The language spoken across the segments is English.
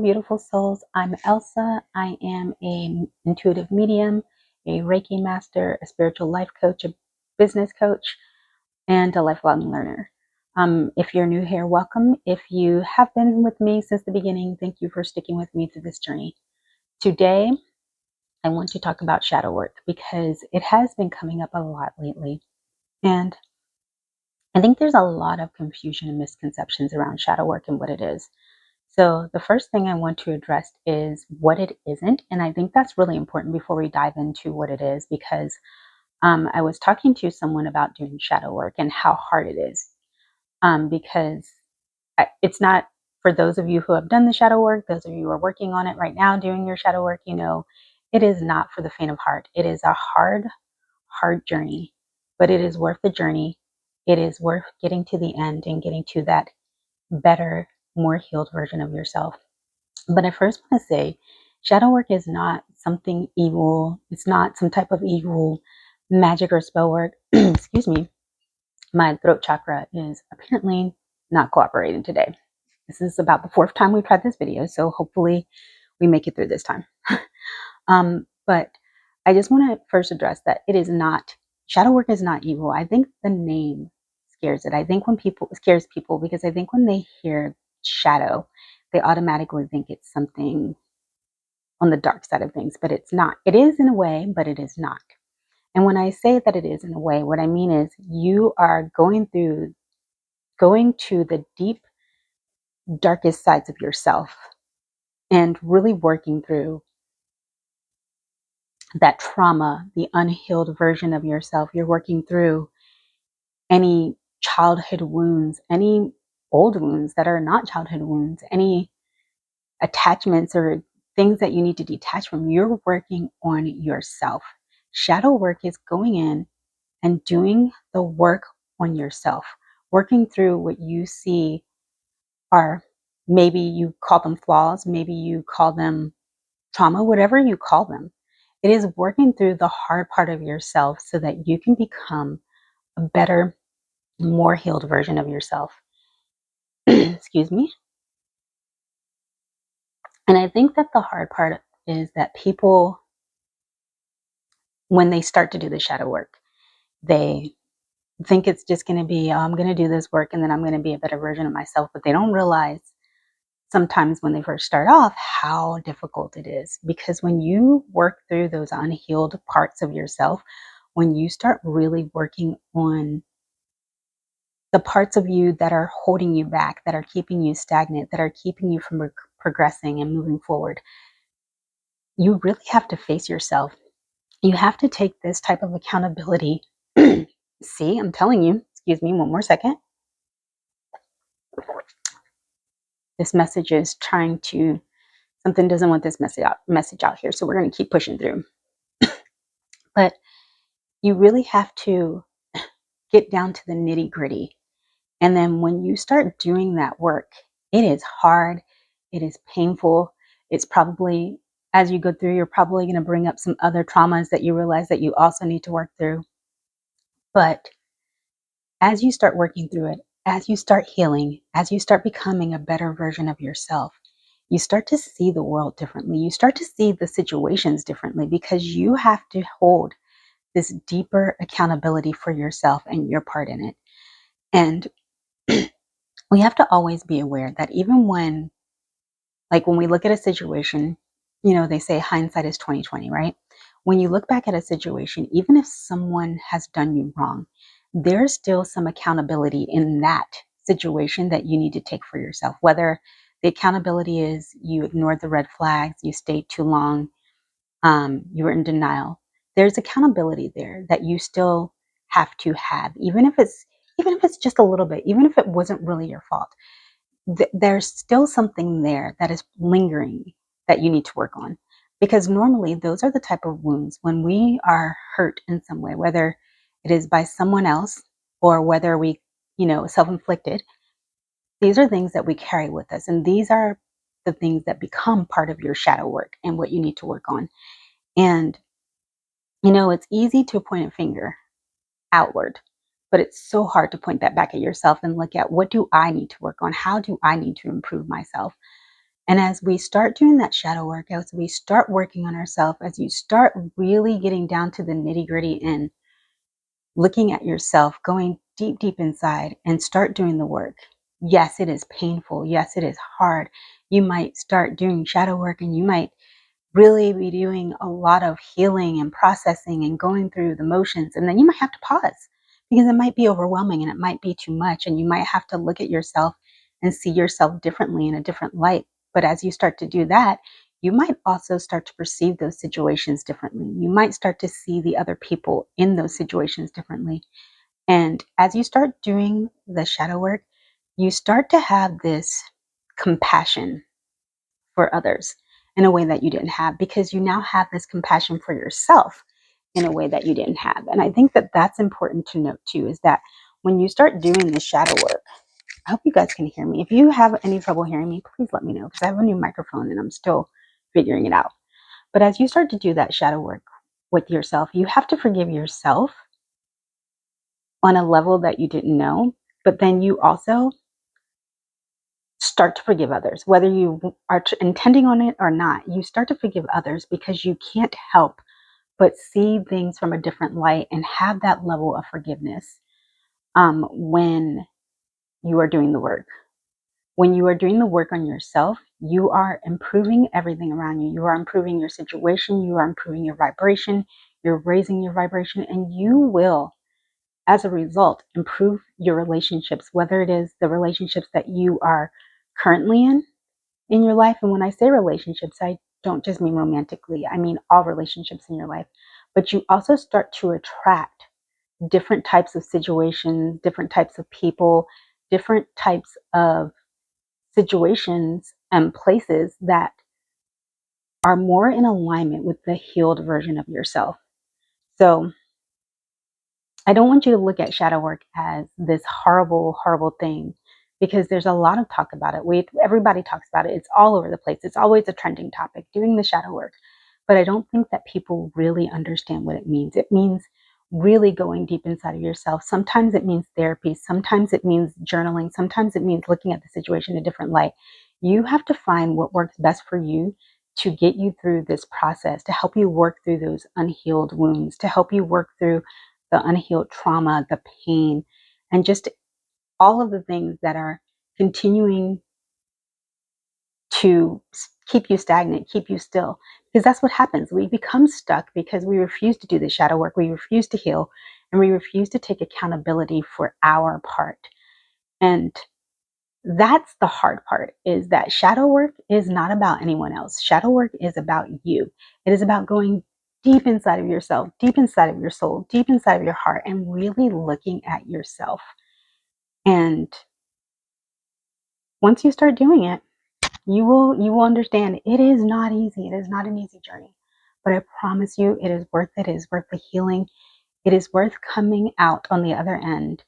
beautiful souls. I'm Elsa. I am a intuitive medium, a Reiki master, a spiritual life coach, a business coach, and a lifelong learner. If you're new here, welcome. If you have been with me since the beginning, thank you for sticking with me through this journey. Today, I want to talk about shadow work because it has been coming up a lot lately. And I think there's a lot of confusion and misconceptions around shadow work and what it is. So the first thing I want to address is what it isn't. And I think that's really important before we dive into what it is, because I was talking to someone about doing shadow work and how hard it is. Because it's not, for those of you who have done the shadow work, those of you who are working on it right now, doing your shadow work, it is not for the faint of heart. It is a hard journey, but it is worth the journey. It is worth getting to the end and getting to that better, more healed version of yourself. But I first want to say shadow work is not something evil. It's not some type of evil magic or spell work. Excuse me. My throat chakra is apparently not cooperating today. This is about the fourth time we've tried this video, so hopefully we make it through this time. But I just want to first address that it is not, shadow work is not evil. I think the name scares it. I think when people scares people because I think when they hear shadow, they automatically think it's something on the dark side of things, but it's not. It is in a way, but it is not. And when I say that it is in a way, what I mean is you are going to the deep, darkest sides of yourself and really working through that trauma, the unhealed version of yourself. You're working through any childhood wounds, any old wounds that are not childhood wounds, any attachments or things that you need to detach from. You're working on yourself. Shadow work is going in and doing the work on yourself, working through what you see are, maybe you call them flaws, maybe you call them trauma, whatever you call them. It is working through the hard part of yourself so that you can become a better, more healed version of yourself. Excuse me. And I think that the hard part is that people, when they start to do the shadow work, they think it's just going to be, oh, I'm going to do this work and then I'm going to be a better version of myself. But they don't realize sometimes when they first start off how difficult it is. Because when you work through those unhealed parts of yourself, when you start really working on the parts of you that are holding you back, that are keeping you stagnant, that are keeping you from progressing and moving forward, you really have to face yourself. You have to take this type of accountability. See, I'm telling you, excuse me, one more second. This message is trying to, something doesn't want this message out here. So we're going to keep pushing through. But you really have to get down to the nitty gritty. And then when you start doing that work, it is hard. It is painful. It's probably, as you go through, you're probably going to bring up some other traumas that you realize that you also need to work through. But as you start working through it, as you start healing, as you start becoming a better version of yourself, you start to see the world differently. You start to see the situations differently because you have to hold this deeper accountability for yourself and your part in it. And we have to always be aware that even when, like when we look at a situation, they say hindsight is 2020, right? When you look back at a situation, even if someone has done you wrong, there's still some accountability in that situation that you need to take for yourself. Whether the accountability is you ignored the red flags, you stayed too long, you were in denial. There's accountability there that you still have to have, even if it's just a little bit, even if it wasn't really your fault. There's still something there that is lingering that you need to work on, because normally those are the type of wounds when we are hurt in some way, whether it is by someone else or whether we, self-inflicted. These are things that we carry with us, and these are the things that become part of your shadow work and what you need to work on. And it's easy to point a finger outward, but it's so hard to point that back at yourself and look at, what do I need to work on? How do I need to improve myself? And as we start doing that shadow work, as we start working on ourselves, as you start really getting down to the nitty gritty and looking at yourself, going deep, deep inside and start doing the work. Yes, it is painful. Yes, it is hard. You might start doing shadow work and you might really be doing a lot of healing and processing and going through the motions. And then you might have to pause because it might be overwhelming and it might be too much. And you might have to look at yourself and see yourself differently in a different light. But as you start to do that, you might also start to perceive those situations differently. You might start to see the other people in those situations differently. And as you start doing the shadow work, you start to have this compassion for others in a way that you didn't have because you now have this compassion for yourself in a way that you didn't have. And I think that that's important to note too, is that when you start doing the shadow work, I hope you guys can hear me. If you have any trouble hearing me, please let me know because I have a new microphone and I'm still figuring it out. But as you start to do that shadow work with yourself, you have to forgive yourself on a level that you didn't know. But then you also start to forgive others, whether you are intending on it or not. You start to forgive others because you can't help but see things from a different light and have that level of forgiveness when you are doing the work. When you are doing the work on yourself, you are improving everything around you. You are improving your situation, you are improving your vibration, you're raising your vibration, and you will, as a result, improve your relationships, whether it is the relationships that you are currently in your life. And when I say relationships, I don't just mean romantically, I mean all relationships in your life. But you also start to attract different types of situations, different types of people, different types of situations and places that are more in alignment with the healed version of yourself. So I don't want you to look at shadow work as this horrible, horrible thing because there's a lot of talk about it. Everybody talks about it. It's all over the place. It's always a trending topic, doing the shadow work. But I don't think that people really understand what it means. It means really going deep inside of yourself. Sometimes it means therapy. Sometimes it means journaling. Sometimes it means looking at the situation in a different light. You have to find what works best for you to get you through this process, to help you work through those unhealed wounds, to help you work through the unhealed trauma, the pain, and just all of the things that are continuing to keep you stagnant, keep you still. Because that's what happens. We become stuck because we refuse to do the shadow work, we refuse to heal, and we refuse to take accountability for our part. And that's the hard part, is that shadow work is not about anyone else. Shadow work is about you. It is about going deep inside of yourself, deep inside of your soul, deep inside of your heart, and really looking at yourself. And once you start doing it, you will understand it is not easy. It is not an easy journey. But I promise you it is worth it. It is worth the healing. It is worth coming out on the other end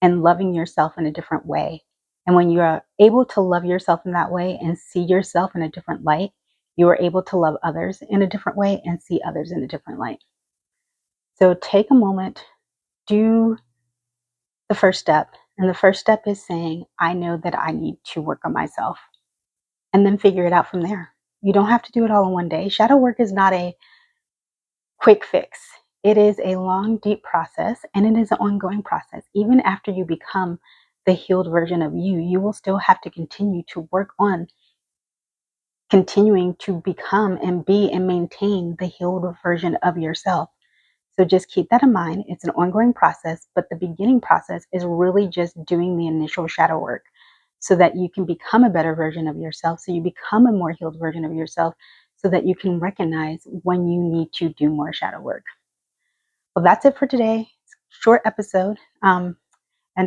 and loving yourself in a different way. And when you are able to love yourself in that way and see yourself in a different light, you are able to love others in a different way and see others in a different light. So take a moment, do the first step. And the first step is saying, I know that I need to work on myself, and then figure it out from there. You don't have to do it all in one day. Shadow work is not a quick fix. It is a long, deep process, and it is an ongoing process. Even after you become the healed version of you, you will still have to continue to work on continuing to become and be and maintain the healed version of yourself. So just keep that in mind. It's an ongoing process, but the beginning process is really just doing the initial shadow work so that you can become a better version of yourself, so you become a more healed version of yourself, so that you can recognize when you need to do more shadow work. Well, that's it for today. Short episode. And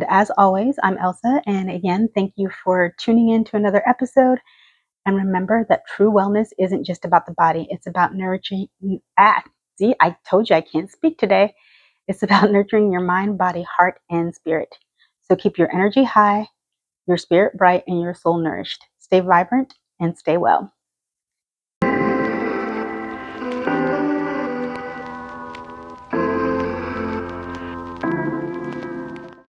as always, I'm Elsa. And again, thank you for tuning in to another episode. And remember that true wellness isn't just about the body, it's about nourishing. See, I told you I can't speak today. It's about nurturing your mind, body, heart, and spirit. So keep your energy high, your spirit bright, and your soul nourished. Stay vibrant and stay well.